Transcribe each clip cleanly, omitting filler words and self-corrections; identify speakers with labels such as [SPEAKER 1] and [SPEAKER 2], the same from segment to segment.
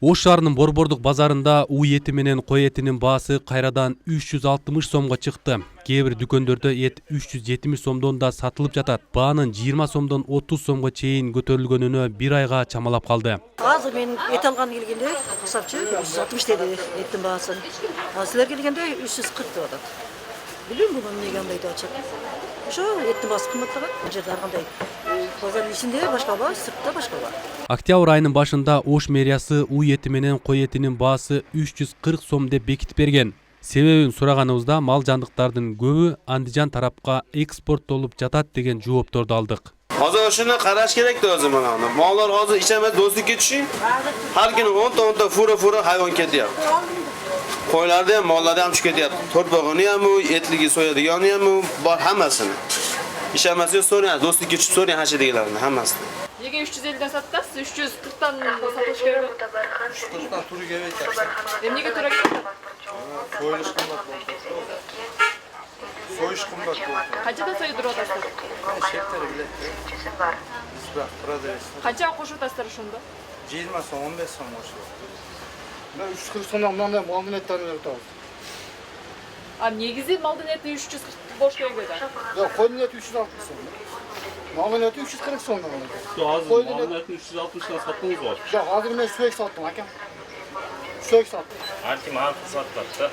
[SPEAKER 1] Ош шаарынын Борбордук базарында уу эти менен кой этинин баасы кайрадан 360 сомго чыкты. Кээ бир дүкөндөрдө эт 370 сомдон да сатылып жатат. Баанын 20 сомдон 30 сомго чейин көтөрүлгөнүнө бир айга чамалап калды.
[SPEAKER 2] Азыр мен эт алган келгенде касапчы 360 деди эттин баасын. Силер келгенде 340 деп атат. Билем буну эмнеге андай деп атышат. Ошо эттин баасы кымбаттаган. Бул жерде ар кандай базардын ичинде башка баа, сыртта башка баа.
[SPEAKER 1] Октябрь айынын башында Ош мэриясы уу эти менен кой этинин баасы 340 сом деп бекитип берген. Себебин сураганыбызда мал жандыктардын көбү Андижан тарапка экспорттолуп жатат деген жоопторду алдык.
[SPEAKER 3] Hozir shuni qarash kerak-da o'zi mana. Mollar hozir ishlamas do'stlikka tushing. Har kuni 10 ta fura hayvon ketyapti. Qo'ylarda ham, mollarda ham tushib ketyapti. To'rtbog'ini ham, etligi so'yadigani ham bor hammasini. İşlemesi soruyor, do'stlikka tushib so'rang hashadagilarni hammasini.
[SPEAKER 4] Nega 350 dan satasiz? 340 dan satilish kerak.
[SPEAKER 5] 340 dan turi kerak.
[SPEAKER 4] Nega to'ra kerak?
[SPEAKER 5] So'yilish qimmat bo'ldi. So'yish qimmat bo'ldi.
[SPEAKER 4] Qanchadan so'ydirib o'tasizlar?
[SPEAKER 5] Shektari biladi. Isbaq prodres.
[SPEAKER 4] Qancha qo'shib o'tasizlar shunda?
[SPEAKER 5] 20 so'm, 15 so'm qo'shiladi. Men 340 so'mdan bundan moldan etlarni o'tamiz.
[SPEAKER 4] Negizi maldan eti 340 bosh kerak edi.
[SPEAKER 5] Yo'q, qo'yning eti 360 so'm. Moldan eti 340 so'mdan.
[SPEAKER 6] Hozir moldan eti 360 dan sotdingiz bor.
[SPEAKER 5] Yo'q, hozir men suyak sotdim akam. Suyak sotdim.
[SPEAKER 6] Balki mal sotadi.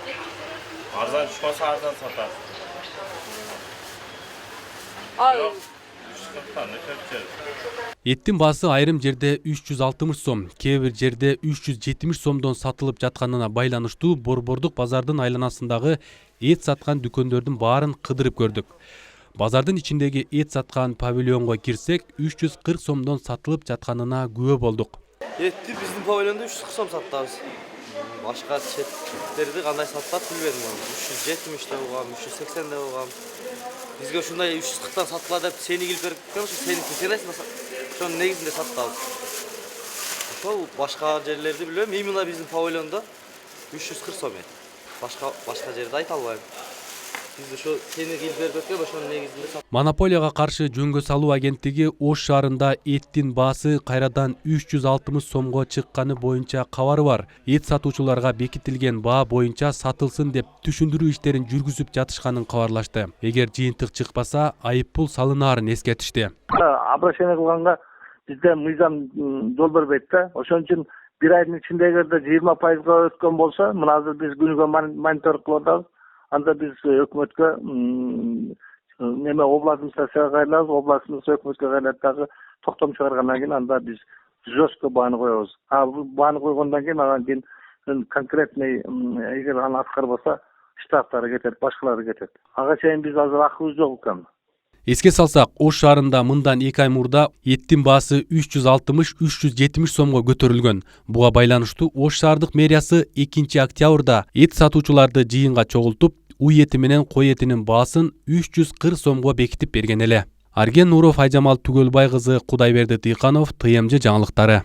[SPEAKER 6] Arzon tushmasa arzon sotadi.
[SPEAKER 4] Al.
[SPEAKER 6] 340 dan ko'pchilik.
[SPEAKER 1] Эттин баасы айрым жерде 360 сом, кээ бир жерде 370 сомдон сатылып жатканына байланыштуу Борбордук базардын айланасындагы эт саткан дүкөндөрдүн баарын кыдырып көрдүк. Базардын ичиндеги эт саткан павильонго кирсек 340 сомдон сатылып жатканына күбө болдук.
[SPEAKER 7] Etти биздин павильонда 340 сом саттабыз. Башка четтерди кандай сатат билбедим. 370 деп угам, 380 деп угам. Бизге ушундай 340 dan сатыла деп сени келип берип кеткен, сени кесенесин ошонун негизинде саттабыз. Ошол башка жерлерди билбейм, именно биздин павильонда 340 сом эт. Башка жерде айта албайм. Биз ошо сени келип берип кеткен, ошонун негизинде саттабыз.
[SPEAKER 1] Монополияга каршы жөнгө салуу агенттиги Ош шаарында эттин баасы кайрадан 360 сомго чыкканы боюнча кабары бар. Эт сатуучуларга бекитилген баа боюнча сатылсын деп түшүндүрүү иштерин жүргүзүп жатышканын кабарлашты. Эгер жыйынтык чыкпаса, айыппул салынаарын эскертишти.
[SPEAKER 8] Обращение кылганга бизде мыйзам жол бербейт да. Ошон үчүн бир айдын ичинде эгерде 20%га өткөн болсо, мына азыр биз күнүгө мониторинг кылып атабыз. Анда биз өкмөткө неме областын саясатка кайрылабыз, областын өкмөткө кайрылат дагы токтом чыгаргандан кийин анда биз жестко бааны коебуз. Бааны койгондон кийин анан кийин конкретный эгер аны аткарбаса штрафтары кетет, башкалары кетет. Ага чейин биз азыр акыбыз жок экен.
[SPEAKER 1] Эске салсак, Ош шаарында мындан 2 ай мурда эттин баасы 360-370 сомго көтөрүлгөн. Буга байланыштуу Ош шаардык мэриясы 2 октябрда эт сатуучуларды жыйынга чогултуп, уу эти менен кой этинин баасын 340 сомго бекитип берген эле. Арген Нуров, Айжамал Түгөлбай кызы, Кудайберди Тыйканов, ТМЖ жаңылыктары.